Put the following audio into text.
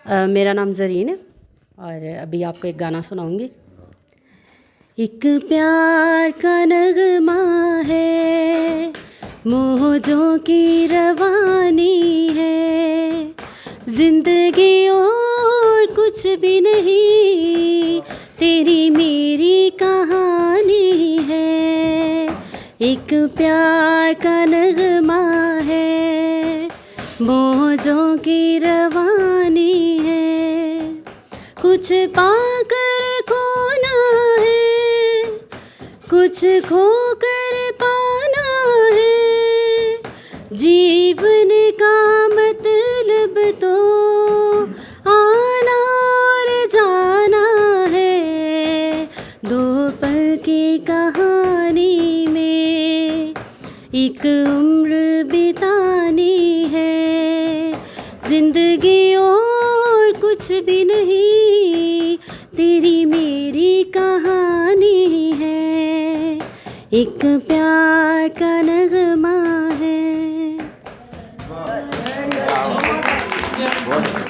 मेरा नाम ज़रीन है और अभी आपको एक गाना सुनाऊंगी। एक प्यार का नगमा है, मौजों की रवानी है, जिंदगी और कुछ भी नहीं, तेरी मेरी कहानी है। एक प्यार का नगमा है, मौजों की रवानी है, कुछ पाकर खोना है, कुछ खोकर पाना है, जीवन का मतलब तो आना और जाना है। दो पल की कहानी में एक उम्र बितानी है, जिंदगी और कुछ भी नहीं, तेरी मेरी कहानी है। एक प्यार का नगमा है।